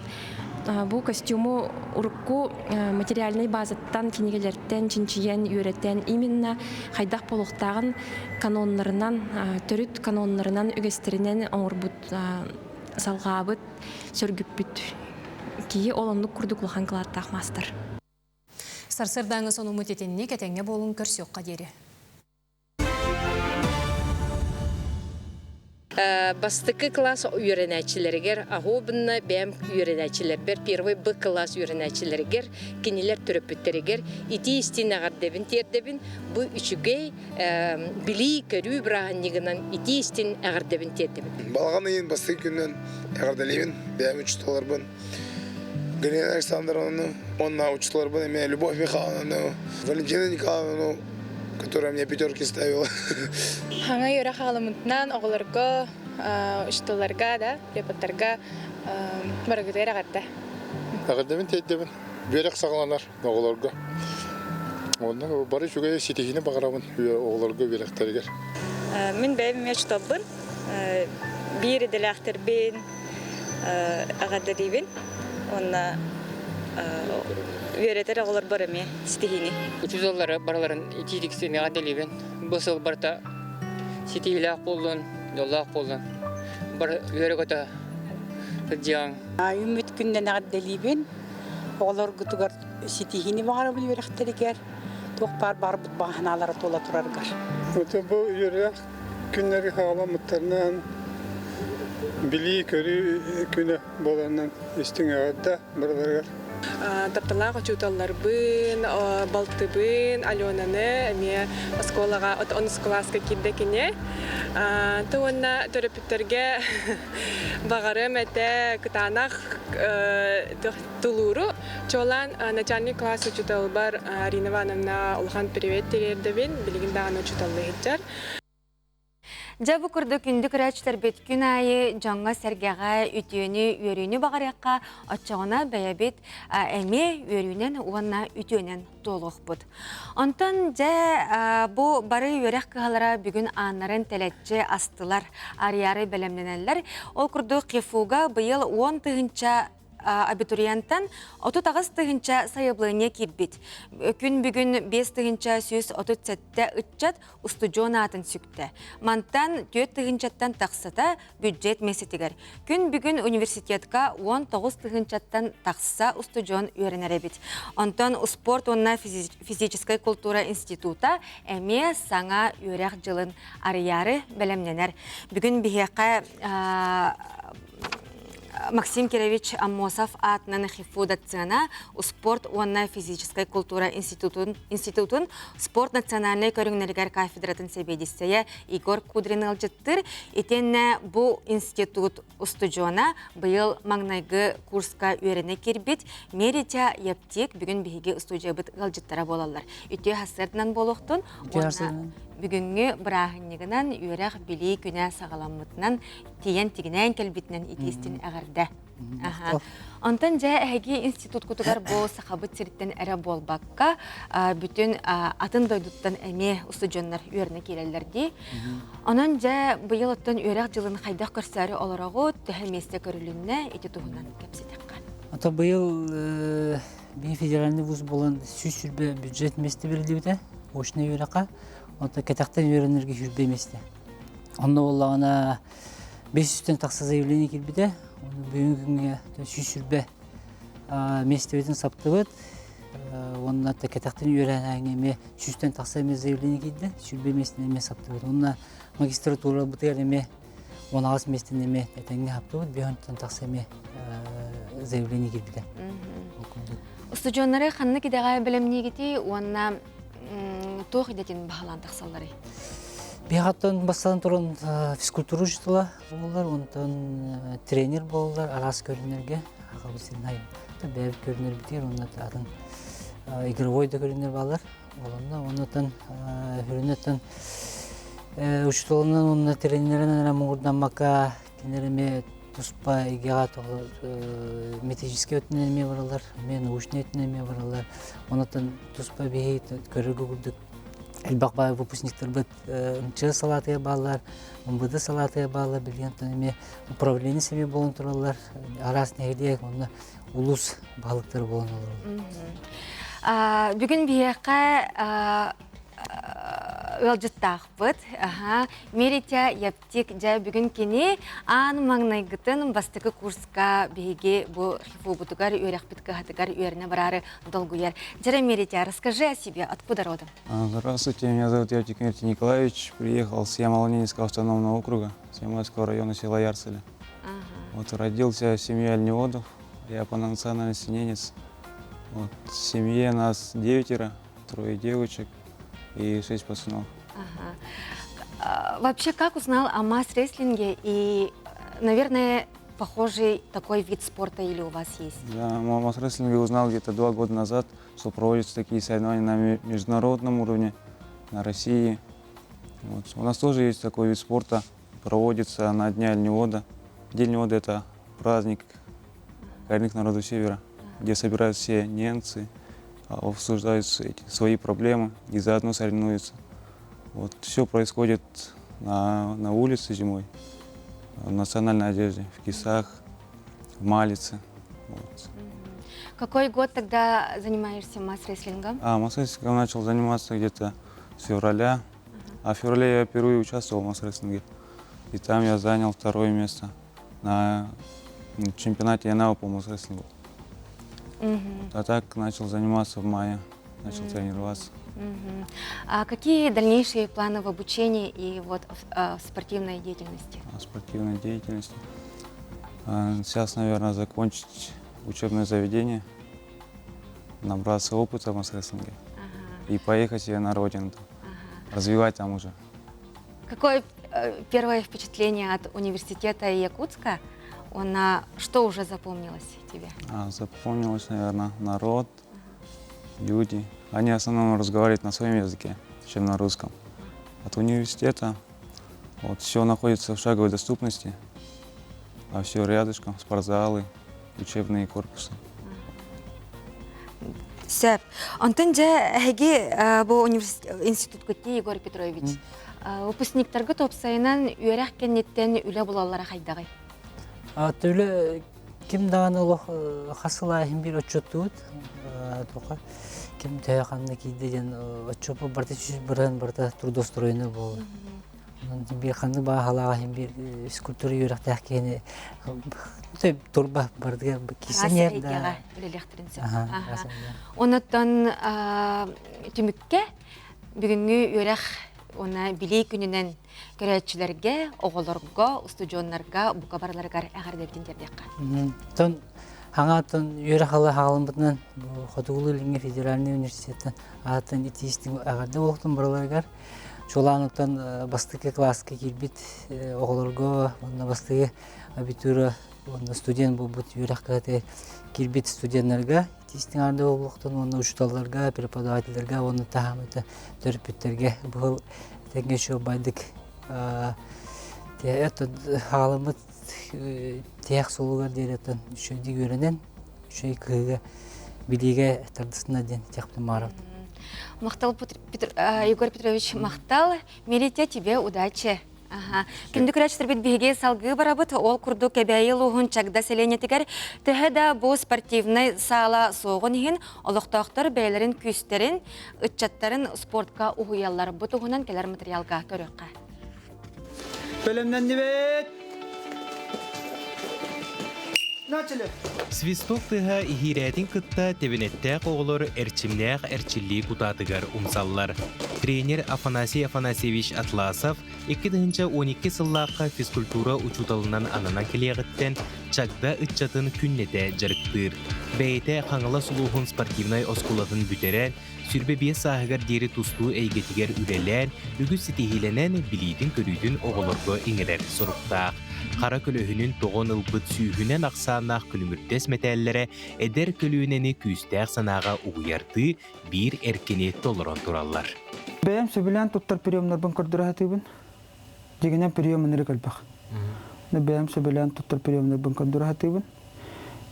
Speaker 13: бу костюму урукку материальный базаттан кинегелерден чинчиен үйрөтен именно хайдах полуктагын каноннарынан төрүт каноннарынан үгестеринен оңорбут салгаабыт сөргүппүт кии олонлук курдуклахан кылаттак мастер.
Speaker 2: Сарсырдаңы сону мутетенне кетеңе болун көрсөкка дери.
Speaker 14: Бастыкы класс үйренәчилергер, ахобынна бәм үйренәчилербер, первый Б класс үйренәчилергер, кинилер төрөпүттергер, ити истин агардебин тердебин, бу үчүгей били көрүү браханнигынан ити истин агардебин тердебин.
Speaker 15: Балганын бастык күннен агардалебин, бәм учтоларбын. Галина Александровна, онна учтоларбын, эме Любовь Михайловна, Валентина Николаевна, которая мне пятерки ставила.
Speaker 5: Хаңа йөрә халымынтан оғыларға, ұштыларға да, репорттарға барығыдайыр ағарда.
Speaker 16: Ағардабын тейдебін, бөрек сағыланар оғыларға. Онда бары жүгей сетихіне бағырамын оғыларға бөректерігер.
Speaker 17: Мен бәйім мәштабын, бір еділәқтірбен ағардарибін. Онда үйретер оғылар барыме сетихіне.
Speaker 18: Учузалары бараларын итидіксіне ағардарибін. Бұсыл барта сетихіләқ болын, жоллақ болын. Бар үйрек өті жан.
Speaker 17: Үміт күннен ағардарибін. Оғылар күтігер сетихіне бағарабын үйректерігер. Тоқпар барбыт бағаналары тола тұрарғар.
Speaker 16: Бұл үйрек күннері қағаламыттарынан били көрі күні боланнан істің ағадда бараларғар.
Speaker 5: Тапталаға чуталларбын, балтыбын, Аленаны, әме осколаға, 10 класска киддекіне. Туынна төрөпүттерге бағарым әті кытанақ тұлуру. Чолан начальник классы чуталбар Арина Ивановна Улхан привет терердебин, билигиндағаны чуталлы хеджар.
Speaker 1: Жабы күрді күндік рәчтер бет күн айы жаңға сәргеға үтіені өріні бағараққа отчағына бәйәбет әме өрінен уанна үтіенен толық бұд. Онтан жа бұ бары өрәк қығалара бүгін анарын тәләтчі астылар арияры бәлемненелер. Ол күрді қифуға бұйыл 10 тұғынша абитуриянттан 30 тұғынша сайыблығыне кирбет. Күн бүгін 5 тұғынша сөз 37-ті үтчат устуджон атын сүкті. Мантан 4 тұғыншаттан тақсыта бюджет месетігер. Күн бүгін университетка 19 тұғыншаттан тақсыса устуджон өрінеребет. Онтан спорт онна физической культура института әме саңа өрәк жылын арыяры бәлемненер. Бүгін бігеқа Максим Кирович Аммосов атынан хифудацияна спорт онна физической культура институтын спорт национальный көріңнергер кафедратын себедістея Игорь Кудрин алжыттыр. Етенне бұл институт устуджона бұйыл маңнайғы курска үйрене кербет меритя ептек бүгін бігеге устуджия бұт алжыттара болалар. Үте хасырдынан болуқтын, бүгінгі бірағынығынан үйрек білей күнә сағаламытынан тиен-тигінен кәлбетінен итестін әғірді. Онтан жа әйге институт күтігар бұл сақабыт сірттен әрі болбаққа бүтін атын дойдуттан әме ұстыжонлар үйеріне келелерді. Онан жа бұйыл оттан үйрек жылын қайдақ көрсәрі оларағы түхәместе көрілінне еті тұғынан кәпсетеққан.
Speaker 19: Ата бұйыл бей федеральный вуз болан сүз сүрбе бюджет месті берілді біте,ошына үйреқа. Онда кәтақтан үйренерге жүрбе месті. Онда олағына 500-тен тақса заявление келбіде. Бүгінгі күнге сүз сүрбе месті бетін сапты бұд. Онда кәтақтан үйренерге 100-тен тақса заявление келді. Сүрбе местін еме сапты бұд. Онда магистратура бұтығар еме 16 местін еме әтәңге апты бұд. 500-тен тақса еме заявление келбіде.
Speaker 1: Устуджонлары қанны кедеға білімне кеті, онна тоқ едетін бағалан тақсалары?
Speaker 19: Бейғаттан бастан тұрын физкультуру жұтыла болылар, онтан тренер болылар, арас көрінерге ағабысырын айын. Бәйбі көрінер бітер, онтан игровой да көрінер балар. Онтан көрінеттен ұшытылынан онна тренерінен мұғырдан мақа кенереме туспа игеға методический өтінерме баралар, мен научный өтінерме баралар. Онтан туспа бейт көрігі күрдік. Әлбақ бай выпускниктер бұд ұнчы салатыға балар, ұмбыды салатыға балар, білген ұправление себе болын тұралар, арас нәгілек, улус балыктар болон olur.
Speaker 1: Бүгін бияққа өлжіттақпыт. Меритя ептік жа бүгін кені аң маңнайгытын бастығы курска бейге бұл хифу бұтығар үйрәқпіткі хатығар үйеріне барары долгуер. Жара Меритя, расскажи о себе, откуда родом?
Speaker 20: Здравствуйте, меня зовут Евтик Меритий Николаевич. Приехал с Ямало-Ненецкого автономного округа, Семайского района села Ярцеля. Вот, родился в семье оленеводов, я по национальности ненец. Вот, в семье нас 9, 3 девочек и 6 пацанов.
Speaker 1: Вообще, как узнал о масс-рестлинге и, наверное, похожий такой вид спорта или у вас есть?
Speaker 20: Да, о масс-рестлинге узнал где-то 2 года назад, что проводятся такие соревнования на международном уровне, на России. Вот. У нас тоже есть такой вид спорта, проводится на Дне оленевода. День оленевода — это праздник коренных народов Севера, где собираются все ненцы, обсуждают свои проблемы и заодно соревнуются. Вот, все происходит на улице зимой, в национальной одежде, в кисах, в малице. Вот.
Speaker 1: Какой год тогда занимаешься масс-рестлингом?
Speaker 20: Масс-рестлингом начал заниматься где-то с февраля. А в феврале я впервые участвовал в масс-рестлинге. И там я занял 2 место на чемпионате ЯНАО по масс-рестлингу. А так начал заниматься в мае, начал тренироваться.
Speaker 1: А какие дальнейшие планы в обучении и вот в спортивной деятельности?
Speaker 20: Спортивной деятельности. Сейчас, наверное, закончить учебное заведение, набраться опыта в масс-рестлинге и поехать себе на родину, развивать там уже.
Speaker 1: Какое первое впечатление от университета Якутска? Что уже запомнилось тебе?
Speaker 20: Запомнилось, наверное, народ, люди. Они в основном разговаривают на своем языке, чем на русском. От университета вот, все находится в шаговой доступности, а все рядышком, спортзалы, учебные корпусы.
Speaker 1: Сэп, антон же әге бұл институт көтті Егор Петрович. Выпускниктарға топсайынан үйерек кеннеттен үлі бұлалары қайдағай?
Speaker 19: Төлі кім даған олық қасылай бір отчеттуыд. Кім тәйіқанына кейдеден отчепы барда барда трудостроені болды. Bir kanı bağ halağa hem bir skulptürü yürek tahkeni turba bardıga kesin yerde.
Speaker 1: Ondan tümükke bugünkü yürek ona bilek gününden görevçilerge, oğullarga, stüdyonlarga, bu kabarlarga ağırlıktan terdekka.
Speaker 19: Ton hangatan yürek hala halımdan Xotuğulu Linge Federalny Üniversiteti атын итистин ağırda olqtun buralarga. Çolağınlıktan bastıkı klaska kilbit oğullarga, onda bastıkı abitura, onda student bu yürek kağıtı kilbit studentlarga, итистин ağırda olqtun onda uçtallarga, prepodavatellarga, onda tahamıta törpütlerge bu tenge şu baydık. Это halımı тияқ солугар деретін шөйді көрінен, шөй күйге білеге тардысына ден тияқты марат.
Speaker 1: Мақтал, Егор Петрович, мақтал. Меритя, тебе удачи. Күнді күрәчтір бет бейге салғы барабыт, ол күрді кәбәйі луғын чагда селене тегер, түхі бұл спортивный сала соғын ехін, олықтақтар бәйлерін күстерін, үтчаттарын спортқа ұғыялар бұтығынан келер материалға көріққа.
Speaker 21: Бөлімнен дебет!
Speaker 22: Свисток тыға ихирәтин кытта тебенеттәк оғылыр әрчімләқ әрчілі кутатыгар умсаллар. Тренер Афанасий Афанасьевич Атласов 2012 сыллаққа физкультура учуталынан анана келеғіттен чагда үтчатын күннеті жарықтыр. Бәйті қаңыла сұлуғын спортивнай оскулатын бүтерен, сүрбе бие сағығар дері тұсту әйгетігер үрелен, үгіз сетихиленен білейдің көрүйдің оғылырғы еңірер сұрықтақ. Қара көлөһүнүн тоғон ылбыт сүйүнен ақсанақ күліміртес мәтәллері әдер көлөөнені күстәқ санаға уғыярды бір әркені толыран тураллар.
Speaker 21: Бәйім сөбілен тұттар приемнарбын көрдірі әтігін, дегенен приемнары кәлбәқ. Бәйім сөбілен тұттар приемнарбын көрдірі әтігін.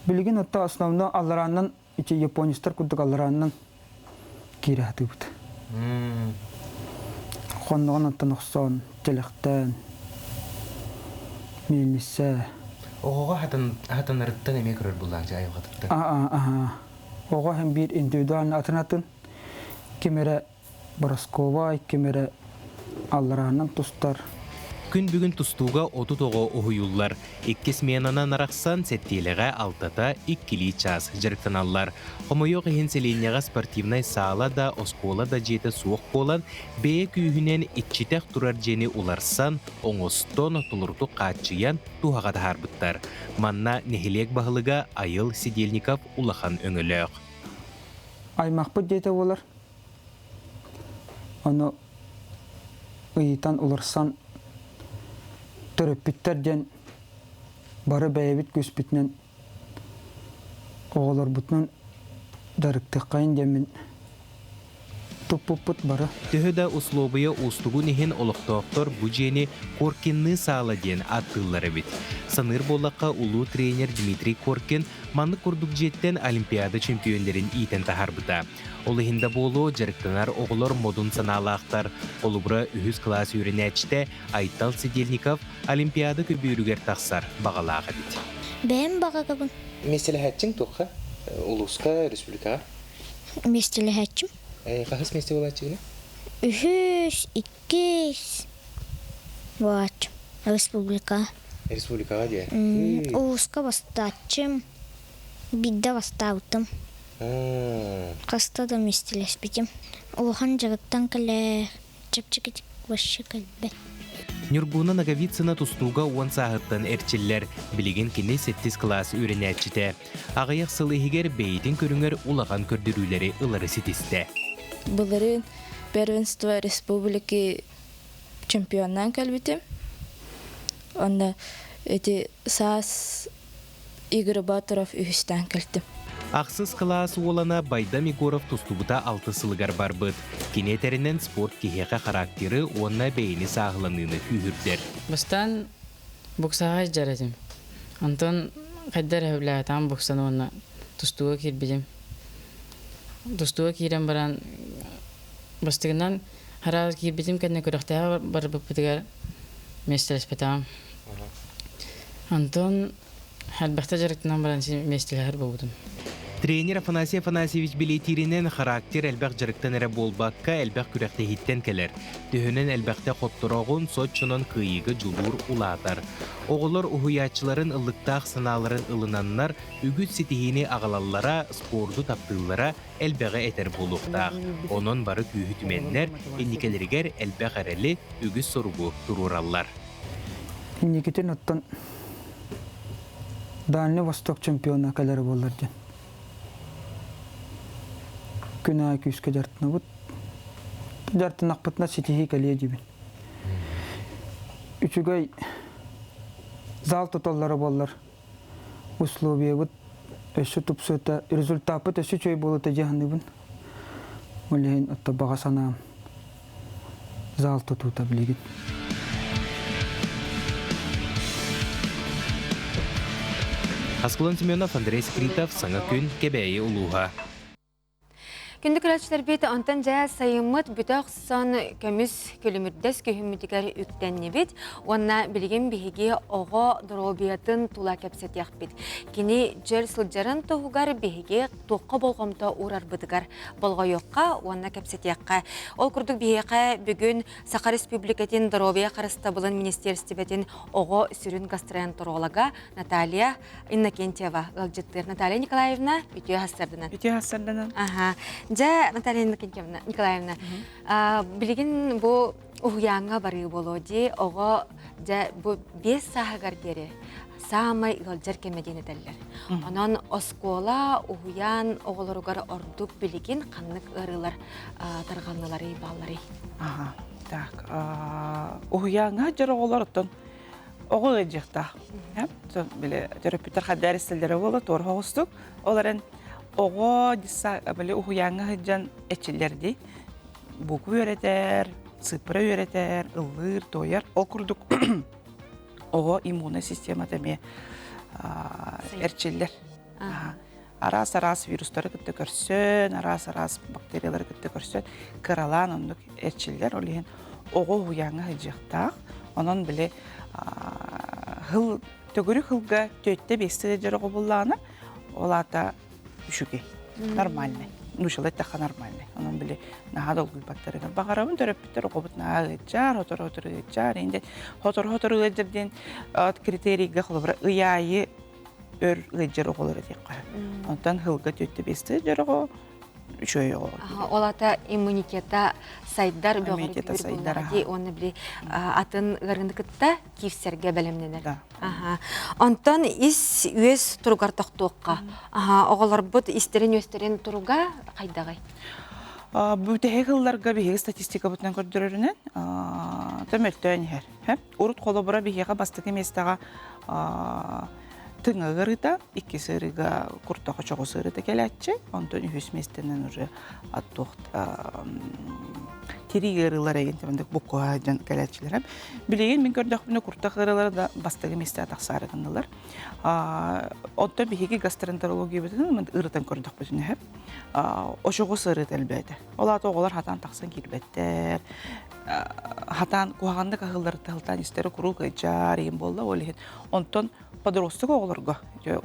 Speaker 21: Білген отта основны аллараннан, иче японистар күддік аллараннан кейрі әтігін. Қонығын оттан ұқсан, телектен, мельнисе,
Speaker 22: Оға хатанарыттан эме көрөр буллаң жай вакытта.
Speaker 21: Оға hem bir индивидуальный атынатын кемере Бороскова, кемере Алларанын тустар.
Speaker 22: Күн бүгін тустуға оту тоғы оғуюллар. Икки сменанан арақсан сеттеліға алтата иккили час жырықтаналлар. Хомойоқ ехенселенеға спортивнай саала да оскола да жеті суық болан, бәе күйінен итчитек турар жені уларсан, оңостон тұлырту қатчыян туғаға да харбыттар. Манна нехелек бағылыға Айыл Сидельников улахан өңіліқ.
Speaker 21: Аймақпыт деті олар. Оны ұйытан уларсан төрөппүттерден бары бәйбит көспүтнен оғылар бұтнын дарықты қайын демін тұп-пұп-пұт бары.
Speaker 22: Төхөда условия устугу нехен олықтоқтор бұ жені Коркинны саала ден аттылары бит. Саныр болаққа улу тренер Дмитрий Коркин манны курдук жеттен Олимпиада чемпионлерин итен тахарбыта. Олыхында болу жарықтанар оғылар модун саналақтар. Олыбыра үхіз класс үйренәчті Айтал Сидельников Олимпиада көбүйрігер тақсар бағалаға бит.
Speaker 8: Бәйім баға қабын.
Speaker 22: Местелі хәтчің тұққа? Улусқа, республикаға?
Speaker 8: Местелі хәтчім.
Speaker 22: Қағыз месте болатчығына?
Speaker 8: Үхіз, иккіз. Болатчым. Республикаға.
Speaker 22: Республикаға де?
Speaker 8: Улусқа бастатчым. Бидда бастаутым. Қаста да местелес бітім. Улухан жарықтан кәлі чапчыкетік башы кәлбе.
Speaker 22: Нюргуна Наговицына тустуга уан сағыттан әрчілер, білеген кені 7 класс үйренәтчіте. Ағаяқ сылығығер бейден көріңер улаған көрдірулері ылары сетісті.
Speaker 3: Бұларын первенство республики чемпионнан кәлбетім. Онда саас Игорь Батуров үйістен кәлдім.
Speaker 22: Ақсыз класс олана Байда Мигоров тустубута 6 сылығар бар бұд. Кенетерінен спорт кехеға характері онна бейіні сағыланыны күйірдер.
Speaker 4: Бұстан боксаға жарадым. Антон қайдар әвләтан боксан онна тустуға кербедім. Тустуға керен баран бастығынан харағыз кербедім кәдіне көріқтіға бар бұппытығар местелес бетам. Антон әлбәқті жарықтынан баран местелер болдым.
Speaker 22: Тренер Афанасий Афанасьевич билетиринен характер әлбәқ жарықтан әрі болбаққа әлбәқ күрәқті хиттен кәлер. Түйінен әлбәқті қоттырағын сотчының қиығы жылуыр улатар. Оғылар ұхуячыларын ылықтақ сыналарын ылынаннар үгіт сетихini ағалалара, спорду таптылара әлбәғі әтер болуқтақ. Onun бары күйі түменнер, ендекелергер әлбәқ әрелі үгіт сорғы тұруралар.
Speaker 21: Ендекетен оттан Дальний Восток чемпиона кәлері болар ден. Күнә күйіске жартына бұд. Жартын ақпытына сетихи кәлие дебін. Үчігай зал тұталары болар. Условия бұд. Өші тұпсыта. Результапыт өші чөй болыта жағаны бұн. Олейін отта баға санам. Зал тұтута білеген.
Speaker 22: Аскулан Семенов, Андрей Скритов, Саңа күн, Кебәйі ұлуға.
Speaker 1: Күнді күрәтшілер бейті онтан жа сайымыт бүтәқ сон көміз көлімірдес күйіммітігер үктәнне бет, онна білген бейге оғы дробиятын тула кәпсет яқ бет. Кені жер сылжарын тұғығар бейге тоққа болғымта урар бұдығар болға yoqqa, онна кәпсет яққа. Ол күрдік бейге бүгін Сақа Республикатын дробия қарыста бұлын министерстебетін оғы сүрін гастроэнтеролога Наталья Иннокентьева ғалжыттыр. Наталья Николаевна, үтіе хастардынан.
Speaker 23: Үтіе хастардынан.
Speaker 1: Жа Наталья Николаевна, білген бұл ұғияңға бары болуды, оғы бұл 5 сағығар дері самай ғалжар кемедені дәлілер. Онан оскола ұғиян оғыларығар ордық білген қаннық ұрылар тарғанлылары, баллары.
Speaker 23: Так, ұғияңға жар оғылар ұттын оғыл әджіқта. Терапевтер қадәрістілдері болды, торға ұстық. Оларын оғы диса böyle uyanğı hıcan etçilerdi. Buku öğreter, sıpırı öğreter, ılır, doyar. O kurduk oğı immune sistema deme erçiler. Aras virüsleri gitti görsün, aras bakteriyaları gitti görsün. Kıralan onluk erçiler oleyin oğı uyanğı hıcakta. Onun böyle hıl Төгүрү хылга төтте бесте жарого булланы, олата үшүгей. Нормальный. Нушалай таха нормальный. Онон биле нахадол гүлбаттарыгар багарабын төрөппүттөр окобут наагыджар, хотор инде хотор ыджырден критерийге холобра ыяйы өр ыджыр оголор этек кая. Онтан хылга төтте бесте жарого үшөй ого.
Speaker 1: Олата иммунитета сайдар бөгөр сайдар. Оны биле атын гырындыкта кивсерге белемненер. Онтан ис үес тургар токтуокка. Оголор бут истерин өстерин туруга кайдагай.
Speaker 23: Бүтеге кылларга биге статистика бутан көрдөрөрүнөн төмөлтөн хер. Урут колобура бигега бастыгы местага тыңыгырыта, икки сырыга куртаға чоғы сырыта келәтчі, онтон үхіс местенен уже аттуқт теригерылар егентемендік бұқуға жан келәтчілер. Білеген мен көрдіқпіні куртақырылар да бастығы месте атақсарығындылар. Онтон бігеге гастроэнтерология бітін, ұрытан көрдіқпіні. Ошоғы сырыт әлбәді. Олаты оғылар хатан тақсан келбеттер. Хатан куағандық ағылдары тағылтан істері құрылғы жар еген болды. Онтон подросток оғыларға,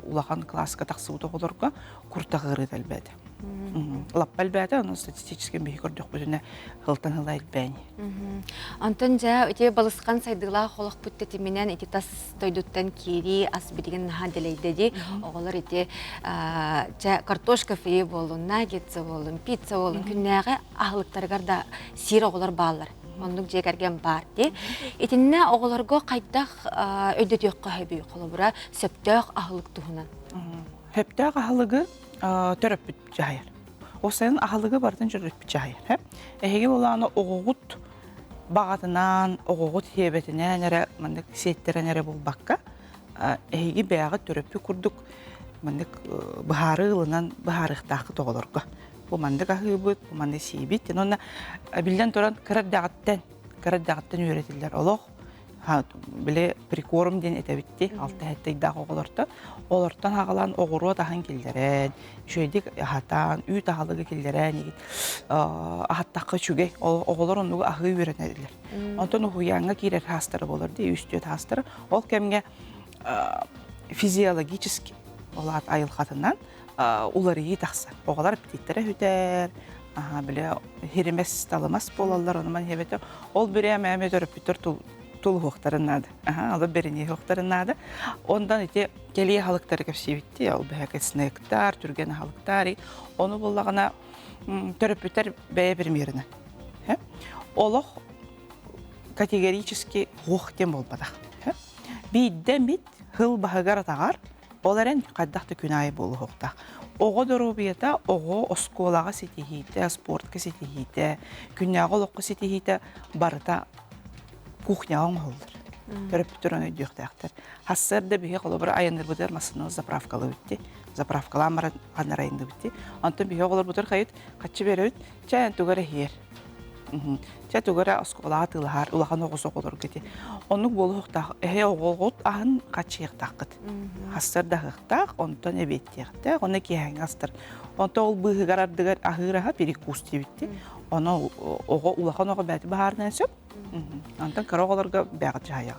Speaker 23: улахан классика тақсыбыт оғыларға куртағырыт әлбәді. Лаппа әлбәді, оны статистическен бейі көрдіқ бөтіне ғылтан ғылай әлбәйні.
Speaker 1: Антон жа, өте балысқан сайдыла қолық бүтті менен еті тас тойдуттан кері ас білген наға делейдеді. Оғылар еті картошка фри болын, нагетсы болын, пицца болын, күннәғі ағылықтарғар да сир оғылар балар. Онлық жегерген бар де. Етінне оғыларға қайдақ өйдетеққа хөбей қолыбыра сөптәқ ағылық тұғынан.
Speaker 23: Хөптәқ ағылығы төрөппүт жайыр. Осайын ағылығы бардын жүрөппүт жайыр. Әйге оланы оғуғыт бағатынан, оғуғыт хебетінен әрі сеттерен әрі бұл баққа әйге бәғы төрөппү күрдік бұхары ылынан бұхарықтақы тоғылырға. Бұл мандық ағыбыт, бұл мандық сейбет. Оны білден тұран кіраддағаттан өретілдер. Олық, біле прикорм ден әтәбітті, алты әттейдағы оғылырды. Олырттан ағылан оғыру атағын келдерен, шөйдік ағатан, үйт ағылығы келдерен, ағаттақы чүгей, оғылыр онығы ағы өретілдер. Онтан ұғыяңға керер хастары болырды, үстет хастары. Ол кәмге физиологически олат айыл қатынан улары тақса. Оғалар птиттері хүтер, біле херемес таламас болалар, онымен хебетер. Ол бүрі әмәме төріп бүтір тұл хоқтарынады. Алып беріне хоқтарынады. Ондан ете келие халықтары көпсебетті, ол бәке снектар, түрген халықтары. Оны болағына төріп бүтір бәе бірмеріні. Олық категорически хоқтен болбадақ. Бейден бит хыл бағығар атағар, оларын қаддақты күнайы болу хоқтақ. Оғы дұрубиета, оғы осколаға сетихейті, спортқа сетихейті, күнняғы олыққа сетихейті барыта кухняғын олдар. Көріп бүтір оны өйдіқтәқтір. Хассарда бейе қолы бір айыныр бұдар масыны заправкалы өтті. Заправкалы амара ғанар айынды өтті. Антын бейе қолыр бұдар қайыт, қатшы бері өт, чайын түгәрі хер. Чай түгәрі осколаға тылығар, ұлақан оғыз оғылыр көте. Оның болу ұқтақ, әйе оғылғыт ағын қатшы еқтаққыт. Хассарда ұқтақ, онтан әбетті еқтақ, оны кейәң астыр. Онтан ол бұғығар ардығар ағыраға перекус дебітті. Оны ұлақан оғы бәті бағарынан сөп. Онтан қара оғыларға бәғыт жайы.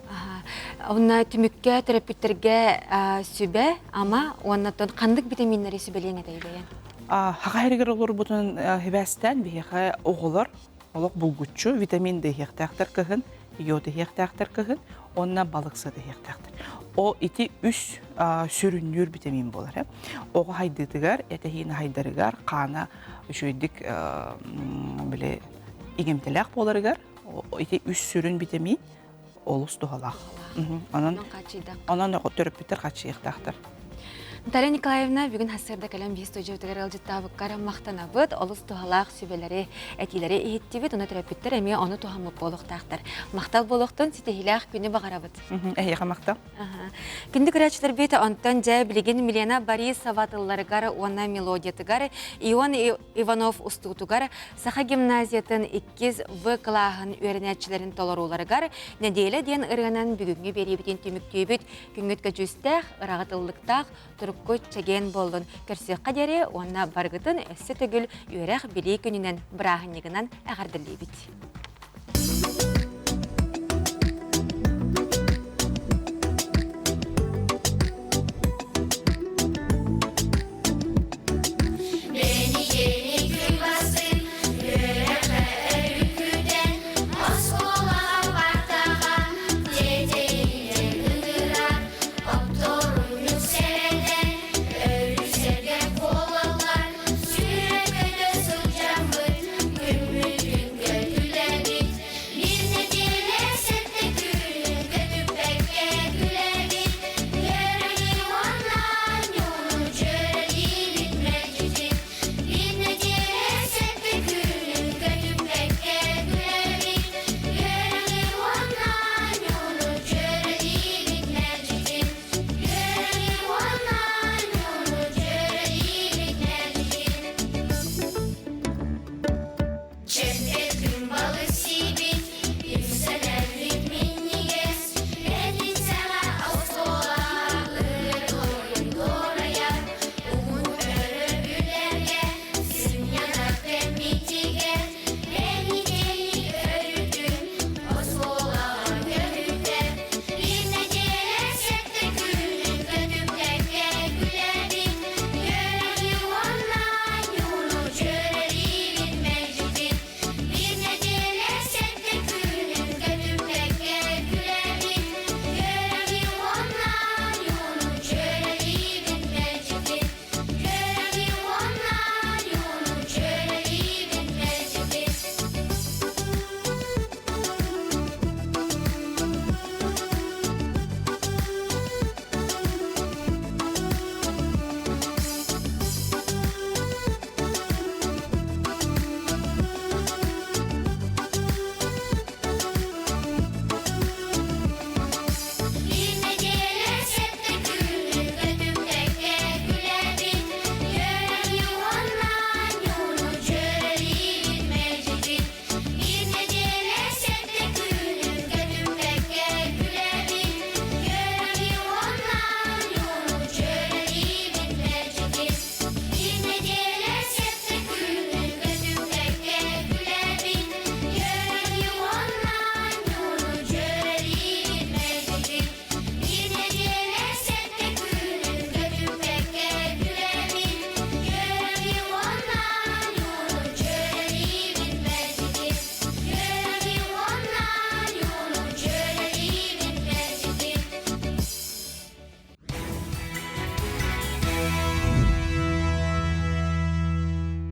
Speaker 1: Онна түмікке, терапевтерге сөбе, ама оннатон қандық витаминлері сөбелең әдейбейен?
Speaker 23: Хақа әрігер олар бұтын хебәстен бейеға оғылар, олық бұлгүтчу, витамин де хектақтар кығын, йоды хектақтар кығын, онна балықсы да хектақтар. О ити үш сүріннер витамин болар. Оғы хайдыдығар, әтәхейін хайдарығар, қана үшөйдік игемтеләқ боларығар, ити үш сүрін витамин олыс дұғалақ. Онан төріп бітір қатшы хектақтар.
Speaker 1: Наталья Николаевна, бүгін хасырда кәлем бейсті өжеутігер алжыттабыққара мақтана бұд, олыс туғалақ сөбелері, әтилері ехеттебет, оны терапевттер әме оны туғамы болуқтақтар. Мақтал болуқтың сетехіләқ күні бағара бұд.
Speaker 23: Әйеға мақтал.
Speaker 1: Күнді күрәтшілер бейті онтан жай білеген Милена Борисова тылларығар, оны мелодиятығар, Ион Иванов ұстуғытығар, Саха гимназиятын 2 В клағын өрінәтшілерін толаруларығар, нәделі ден ұрғанан бүгінгі беребетін түміктейбіт, күнгіткі жүстәқ, ұрағытылықтақ, көт чеген болдun. Көрсек қадері, онна барғытын өссі түгіл үйрәқ білей күнінен бірағынегінен әғардылей біт.